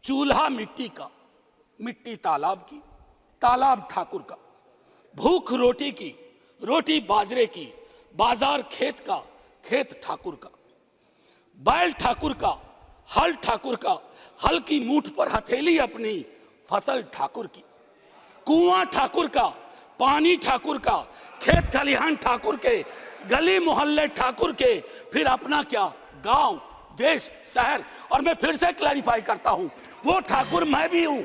चूल्हा मिट्टी का, मिट्टी तालाब की, तालाब ठाकुर का। भूख रोटी की, रोटी बाजरे की, बाजार खेत का, खेत ठाकुर का। बैल ठाकुर का, हल ठाकुर का, हल की मूठ पर हथेली अपनी, फसल ठाकुर की। कुआं ठाकुर का, पानी ठाकुर का, खेत खलिहान ठाकुर के, गली मोहल्ले ठाकुर के, फिर अपना क्या, गांव, देश, शहर। और मैं फिर से क्लैरिफाई करता हूं, वो ठाकुर मैं भी हूं।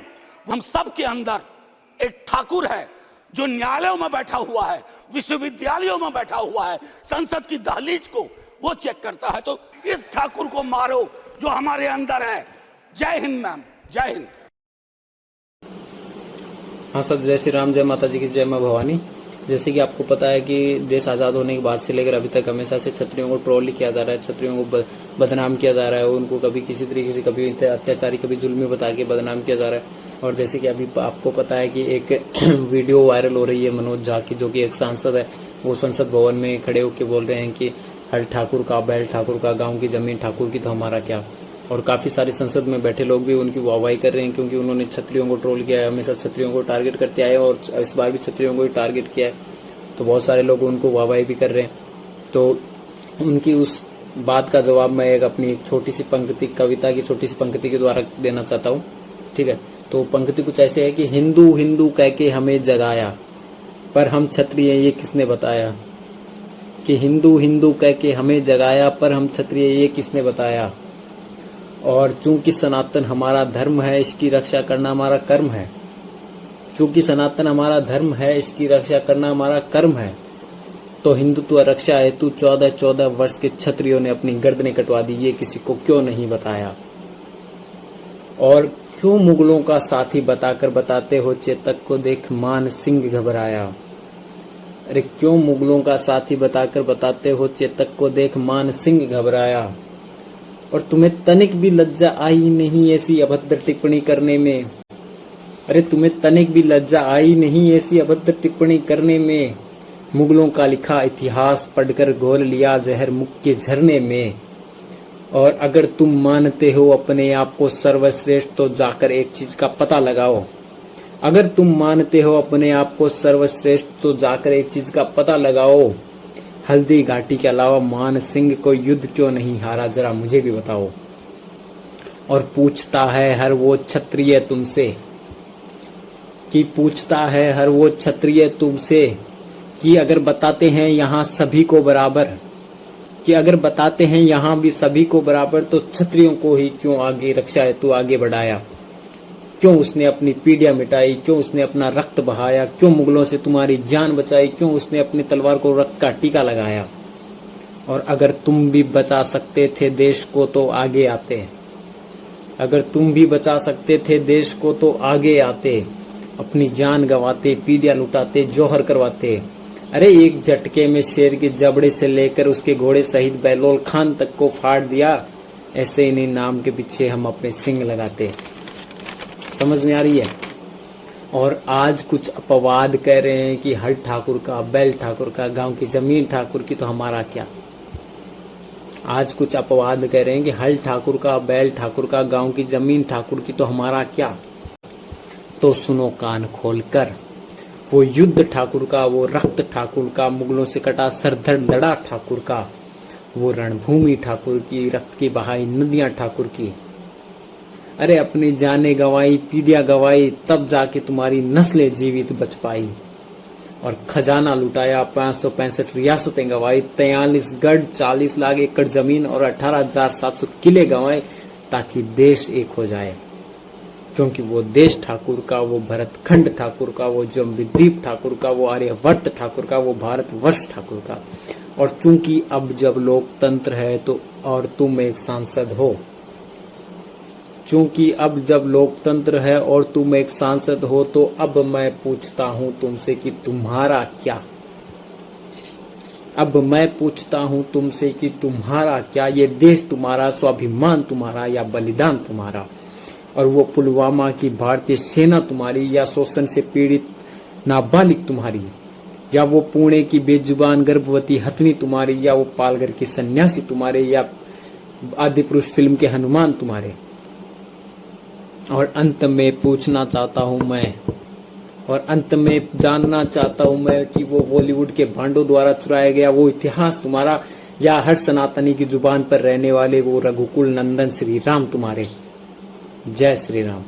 हम सब के अंदर एक ठाकुर है जो न्यायालयों में बैठा हुआ है, विश्वविद्यालयों में बैठा हुआ है, संसद की दहलीज को वो चेक करता है। तो इस ठाकुर को मारो जो हमारे अंदर है। जय हिंद मैम, जय हिंद। हाँ सर, जय श्री राम, जय माता जी की जय माँ भवानी। जैसे कि आपको पता है कि देश आज़ाद होने के बाद से लेकर अभी तक हमेशा से क्षत्रियों को ट्रोल किया जा रहा है, क्षत्रियों को बदनाम किया जा रहा है, उनको कभी किसी तरीके से, कभी अत्याचारी, कभी जुल्मी बता के बदनाम किया जा रहा है। और जैसे कि अभी आपको पता है कि एक वीडियो वायरल हो रही है मनोज झा की, जो कि एक सांसद है, वो संसद भवन में खड़े होकर बोल रहे हैं कि हल ठाकुर का, बैल ठाकुर का, गाँव की जमीन ठाकुर की, तो हमारा क्या। और काफ़ी सारे संसद में बैठे लोग भी उनकी वाहवाही कर रहे हैं, क्योंकि उन्होंने क्षत्रियों को ट्रोल किया है, हमेशा क्षत्रियों को टारगेट करते आए और इस बार भी क्षत्रियों को ही टारगेट किया है। तो बहुत सारे लोग उनको वाहवाही भी कर रहे हैं। तो उनकी उस बात का जवाब मैं एक अपनी एक छोटी सी पंक्ति, कविता की छोटी सी पंक्ति के द्वारा देना चाहता हूँ। ठीक है, तो पंक्ति कुछ ऐसे है कि हिंदू हिंदू कह के हमें जगाया, पर हम क्षत्रिय ये किसने बताया। कि हिंदू हिंदू कह के हमें जगाया, पर हम क्षत्रिय ये किसने बताया। और चूंकि सनातन हमारा धर्म है, इसकी रक्षा करना हमारा कर्म है। चूंकि सनातन हमारा धर्म है, इसकी रक्षा करना हमारा कर्म है। तो हिंदुत्व रक्षा हेतु 14-14 वर्ष के क्षत्रियों ने अपनी गर्दनें कटवा दी, ये किसी को क्यों नहीं बताया। और क्यों मुगलों का साथी बताकर बताते हो, चेतक को देख मान सिंह घबराया। अरे क्यों मुगलों का साथी बताकर बताते हो, चेतक को देख मान सिंह घबराया। और तुम्हें तनिक भी लज्जा आई नहीं ऐसी अभद्र टिप्पणी करने में। अरे तुम्हें तनिक भी लज्जा आई नहीं ऐसी अभद्र टिप्पणी करने में। मुगलों का लिखा इतिहास पढ़कर घोल लिया जहर मुख के झरने में। और अगर तुम मानते हो अपने आप को सर्वश्रेष्ठ, तो जाकर एक चीज का पता लगाओ। अगर तुम मानते हो अपने आप को सर्वश्रेष्ठ, तो जाकर एक चीज का पता लगाओ। हल्दी घाटी के अलावा मान सिंह को युद्ध क्यों नहीं हारा, जरा मुझे भी बताओ। और पूछता है हर वो क्षत्रिय तुमसे, कि पूछता है हर वो क्षत्रिय तुमसे, कि अगर बताते हैं यहाँ सभी को बराबर, कि अगर बताते हैं यहाँ भी सभी को बराबर, तो क्षत्रियों को ही क्यों आगे रक्षा हेतु आगे बढ़ाया। क्यों उसने अपनी पीढ़ियां मिटाई, क्यों उसने अपना रक्त बहाया, क्यों मुगलों से तुम्हारी जान बचाई, क्यों उसने अपनी तलवार को रक्त का टीका लगाया। और अगर तुम भी बचा सकते थे देश को, तो आगे आते। अगर तुम भी बचा सकते थे देश को, तो आगे आते। अपनी जान गंवाते, पीढ़ियां लुटाते, जौहर करवाते। अरे एक झटके में शेर के जबड़े से लेकर उसके घोड़े शहीद बहलोल खान तक को फाड़ दिया। ऐसे इन्हीं नाम के पीछे हम अपने सिंग लगाते। समझ में आ रही है। और आज कुछ अपवाद कह रहे हैं कि हल ठाकुर का, बैल ठाकुर का, गांव की जमीन ठाकुर की, तो हमारा क्या। आज कुछ अपवाद कह रहे हैं कि हल ठाकुर का, बैल ठाकुर का, गांव की जमीन ठाकुर की, तो हमारा क्या। तो सुनो कान खोलकर, वो युद्ध ठाकुर का, वो रक्त ठाकुर का, मुगलों से कटा सरधड़ लड़ा ठाकुर का, वो रणभूमि ठाकुर की, रक्त की बहाई नदियां ठाकुर की। अरे अपनी जाने गंवाई, पीढ़ियां गंवाई, तब जाके तुम्हारी नस्लें जीवित बच पाई। और खजाना लुटाया, 565 रियासतें गंवाई, 43 गढ़, 40 लाख एकड़ जमीन और 18,700 किले गंवाए, ताकि देश एक हो जाए। क्योंकि वो देश ठाकुर का, वो भरतखंड ठाकुर का, वो जम्बीद्वीप ठाकुर का, वो आर्यवर्त ठाकुर का, वो भारतवर्ष ठाकुर का। और चूंकि अब जब लोकतंत्र है, तो और तुम एक सांसद हो। चूंकि अब जब लोकतंत्र है और तुम एक सांसद हो, तो अब मैं पूछता हूं तुमसे कि तुम्हारा क्या। अब मैं पूछता हूं तुमसे कि तुम्हारा क्या। ये देश तुम्हारा, स्वाभिमान तुम्हारा, या बलिदान तुम्हारा। और वो पुलवामा की भारतीय सेना तुम्हारी, या शोषण से पीड़ित नाबालिग तुम्हारी, या वो पुणे की बेजुबान गर्भवती हथनी तुम्हारी, या वो पालघर की सन्यासी तुम्हारे, या आदिपुरुष फिल्म के हनुमान तुम्हारे। और अंत में पूछना चाहता हूँ मैं, और अंत में जानना चाहता हूँ मैं कि वो बॉलीवुड के भांडों द्वारा चुराया गया वो इतिहास तुम्हारा, या हर सनातनी की जुबान पर रहने वाले वो रघुकुल नंदन श्री राम तुम्हारे। जय श्री राम।